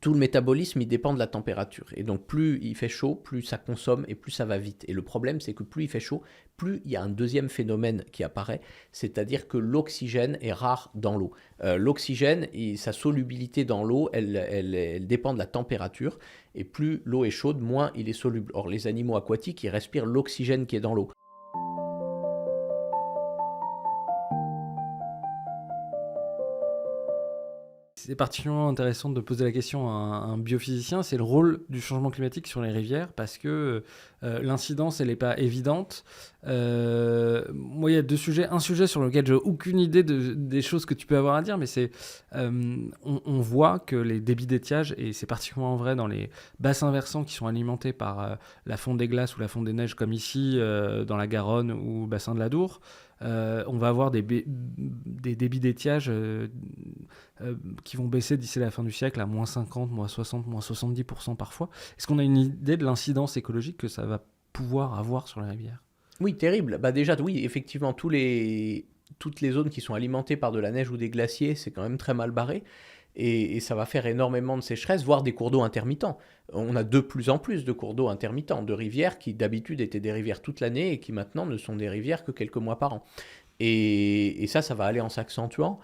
Tout le métabolisme, il dépend de la température. Et donc, plus il fait chaud, plus ça consomme et plus ça va vite. Et le problème, c'est que plus il fait chaud, plus il y a un deuxième phénomène qui apparaît, c'est-à-dire que l'oxygène est rare dans l'eau. L'oxygène, sa solubilité dans l'eau, elle dépend de la température. Et plus l'eau est chaude, moins il est soluble. Or, les animaux aquatiques, ils respirent l'oxygène qui est dans l'eau. C'est particulièrement intéressant de poser la question à un biophysicien, c'est le rôle du changement climatique sur les rivières, parce que l'incidence, elle n'est pas évidente. Moi, il y a deux sujets. Un sujet sur lequel je n'ai aucune idée des choses que tu peux avoir à dire, mais c'est on voit que les débits d'étiage, et c'est particulièrement vrai dans les bassins versants qui sont alimentés par la fonte des glaces ou la fonte des neiges, comme ici, dans la Garonne ou le bassin de l'Adour, on va avoir des débits d'étiage qui vont baisser d'ici la fin du siècle à moins 50, moins 60, moins 70% parfois. Est-ce qu'on a une idée de l'incidence écologique que ça va pouvoir avoir sur les rivières ? Oui, terrible. Déjà, oui, effectivement, toutes les zones qui sont alimentées par de la neige ou des glaciers, c'est quand même très mal barré. Et ça va faire énormément de sécheresse, voire des cours d'eau intermittents. On a de plus en plus de cours d'eau intermittents, de rivières qui d'habitude étaient des rivières toute l'année et qui maintenant ne sont des rivières que quelques mois par an. Et ça va aller en s'accentuant.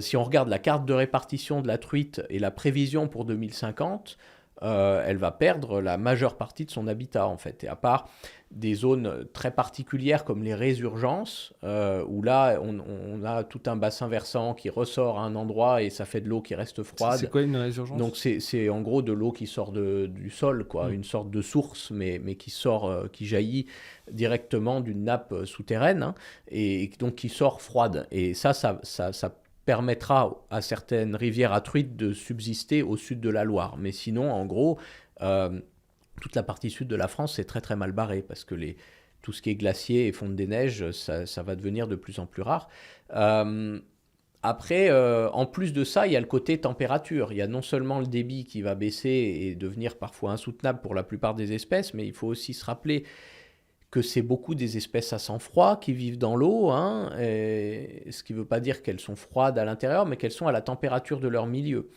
Si on regarde la carte de répartition de la truite et la prévision pour 2050, elle va perdre la majeure partie de son habitat en fait. Et à part des zones très particulières comme les résurgences, où là on a tout un bassin versant qui ressort à un endroit et ça fait de l'eau qui reste froide. C'est quoi une résurgence ? Donc c'est en gros de l'eau qui sort du sol, quoi, une sorte de source, mais qui sort, qui jaillit directement d'une nappe souterraine, hein, et donc qui sort froide. Et ça permettra à certaines rivières à truites de subsister au sud de la Loire. Mais sinon, en gros, toute la partie sud de la France, c'est très très mal barré parce que tout ce qui est glacier et fonte des neiges, ça va devenir de plus en plus rare. Après, en plus de ça, il y a le côté température. Il y a non seulement le débit qui va baisser et devenir parfois insoutenable pour la plupart des espèces, mais il faut aussi se rappeler que c'est beaucoup des espèces à sang froid qui vivent dans l'eau, hein, ce qui ne veut pas dire qu'elles sont froides à l'intérieur, mais qu'elles sont à la température de leur milieu.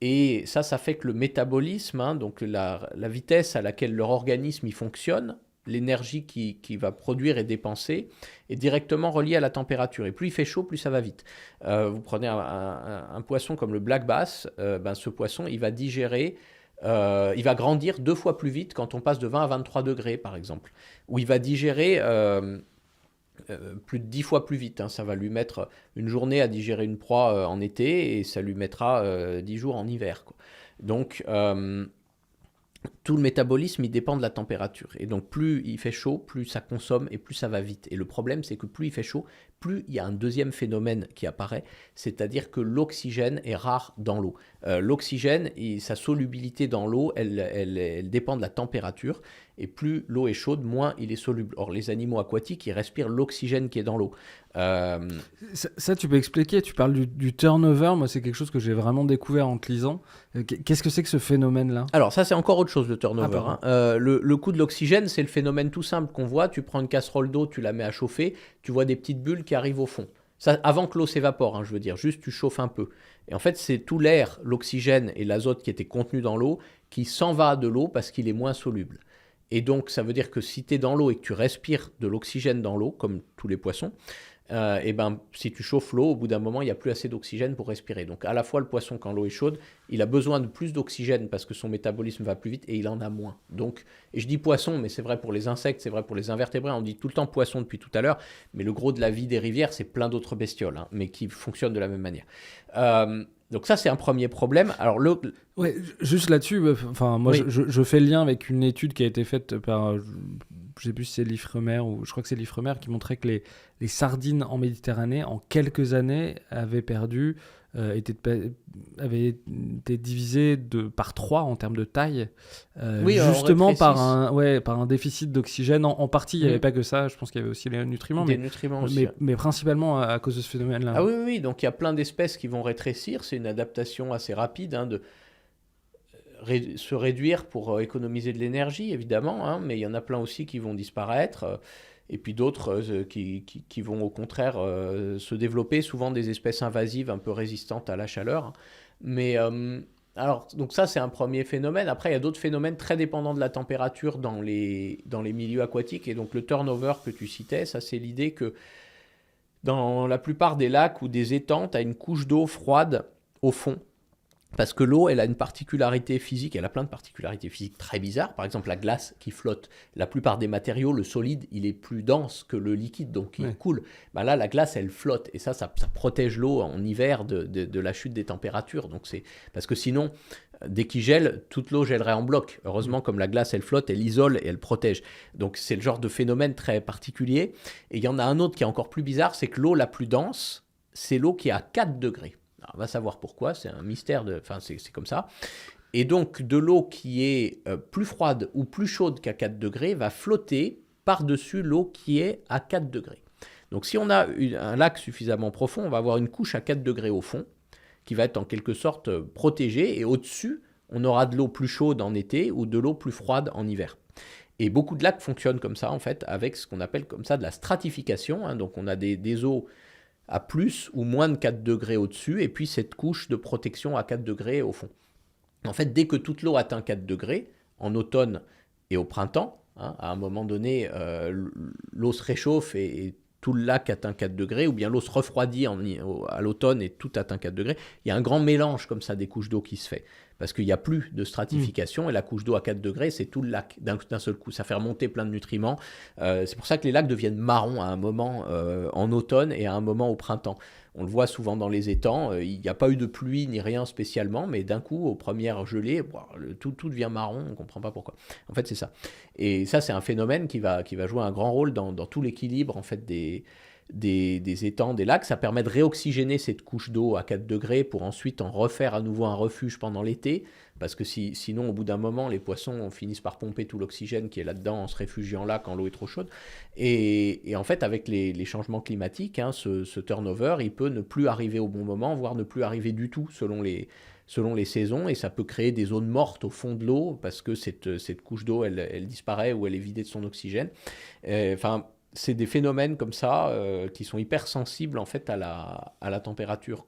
Et ça fait que le métabolisme, hein, donc la vitesse à laquelle leur organisme y fonctionne, l'énergie qui va produire et dépenser, est directement reliée à la température. Et plus il fait chaud, plus ça va vite. Vous prenez un poisson comme le black bass, ce poisson, il va digérer... il va grandir 2 fois plus vite quand on passe de 20 à 23 degrés, par exemple. Ou il va digérer plus de 10 fois plus vite. Hein. Ça va lui mettre une journée à digérer une proie en été et ça lui mettra 10 jours en hiver, quoi. Donc, tout le métabolisme, il dépend de la température. Et donc, plus il fait chaud, plus ça consomme et plus ça va vite. Et le problème, c'est que plus il fait chaud, plus il y a un deuxième phénomène qui apparaît, c'est-à-dire que l'oxygène est rare dans l'eau. L'oxygène, sa solubilité dans l'eau, elle dépend de la température. Et plus l'eau est chaude, moins il est soluble. Or, les animaux aquatiques, ils respirent l'oxygène qui est dans l'eau. Ça, tu peux expliquer, tu parles du turnover, moi c'est quelque chose que j'ai vraiment découvert en te lisant. Qu'est-ce que c'est que ce phénomène-là ? Alors ça c'est encore autre chose, le turnover. Le coût de l'oxygène, c'est le phénomène tout simple qu'on voit. Tu prends une casserole d'eau, tu la mets à chauffer, tu vois des petites bulles qui arrivent au fond. Ça, avant que l'eau s'évapore, hein, je veux dire, juste tu chauffes un peu. Et en fait, c'est tout l'air, l'oxygène et l'azote qui étaient contenus dans l'eau qui s'en va de l'eau parce qu'il est moins soluble. Et donc ça veut dire que si tu es dans l'eau et que tu respires de l'oxygène dans l'eau, comme tous les poissons, si tu chauffes l'eau, au bout d'un moment, il n'y a plus assez d'oxygène pour respirer. Donc à la fois, le poisson, quand l'eau est chaude, il a besoin de plus d'oxygène parce que son métabolisme va plus vite et il en a moins. Donc, et je dis poisson, mais c'est vrai pour les insectes, c'est vrai pour les invertébrés. On dit tout le temps poisson depuis tout à l'heure, mais le gros de la vie des rivières, c'est plein d'autres bestioles, hein, mais qui fonctionnent de la même manière. Donc ça, c'est un premier problème. Alors ouais, juste là-dessus, moi, oui. je fais le lien avec une étude qui a été faite par, je ne sais plus si c'est l'Ifremer ou je crois que c'est l'Ifremer, qui montrait que les sardines en Méditerranée, en quelques années, avaient été divisées par 3 en termes de taille, justement par un déficit d'oxygène. En partie, il n'y avait pas que ça, je pense qu'il y avait aussi les nutriments, mais principalement à cause de ce phénomène-là. Ah oui, donc il y a plein d'espèces qui vont rétrécir, c'est une adaptation assez rapide, hein, de se réduire pour économiser de l'énergie, évidemment, hein, mais il y en a plein aussi qui vont disparaître, et puis d'autres qui vont au contraire se développer, souvent des espèces invasives un peu résistantes à la chaleur. Mais Alors, donc ça, c'est un premier phénomène. Après, il y a d'autres phénomènes très dépendants de la température dans les milieux aquatiques. Et donc, le turnover que tu citais, ça, c'est l'idée que dans la plupart des lacs ou des étangs, tu as une couche d'eau froide au fond. Parce que l'eau, elle a une particularité physique, elle a plein de particularités physiques très bizarres. Par exemple, la glace qui flotte. La plupart des matériaux, le solide, il est plus dense que le liquide, donc il coule. Ben là, la glace, elle flotte. Et ça protège l'eau en hiver de la chute des températures. Donc parce que sinon, dès qu'il gèle, toute l'eau gèlerait en bloc. Heureusement, comme la glace, elle flotte, elle isole et elle protège. Donc c'est le genre de phénomène très particulier. Et il y en a un autre qui est encore plus bizarre, c'est que l'eau la plus dense, c'est l'eau qui est à 4 degrés. Alors, on va savoir pourquoi, c'est un mystère, enfin c'est comme ça. Et donc de l'eau qui est plus froide ou plus chaude qu'à 4 degrés va flotter par-dessus l'eau qui est à 4 degrés. Donc si on a un lac suffisamment profond, on va avoir une couche à 4 degrés au fond, qui va être en quelque sorte protégée, et au-dessus, on aura de l'eau plus chaude en été ou de l'eau plus froide en hiver. Et beaucoup de lacs fonctionnent comme ça, en fait, avec ce qu'on appelle comme ça de la stratification. Hein. Donc on a des eaux à plus ou moins de 4 degrés au-dessus, et puis cette couche de protection à 4 degrés au fond. En fait, dès que toute l'eau atteint 4 degrés, en automne et au printemps, hein, à un moment donné, l'eau se réchauffe et tout le lac atteint 4 degrés, ou bien l'eau se refroidit à l'automne et tout atteint 4 degrés. Il y a un grand mélange comme ça des couches d'eau qui se fait, parce qu'il n'y a plus de stratification, et la couche d'eau à 4 degrés, c'est tout le lac d'un seul coup. Ça fait remonter plein de nutriments. C'est pour ça que les lacs deviennent marrons à un moment en automne et à un moment au printemps. On le voit souvent dans les étangs, il n'y a pas eu de pluie ni rien spécialement, mais d'un coup, aux premières gelées, tout devient marron, on ne comprend pas pourquoi. En fait, c'est ça. Et ça, c'est un phénomène qui va jouer un grand rôle dans tout l'équilibre en fait, des étangs, des lacs. Ça permet de réoxygéner cette couche d'eau à 4 degrés pour ensuite en refaire à nouveau un refuge pendant l'été, parce que sinon, au bout d'un moment, les poissons finissent par pomper tout l'oxygène qui est là-dedans en se réfugiant là quand l'eau est trop chaude. Et en fait, avec les changements climatiques, hein, ce turnover, il peut ne plus arriver au bon moment, voire ne plus arriver du tout selon les saisons, et ça peut créer des zones mortes au fond de l'eau, parce que cette couche d'eau, elle disparaît ou elle est vidée de son oxygène. C'est des phénomènes comme ça qui sont hyper sensibles en fait à la température.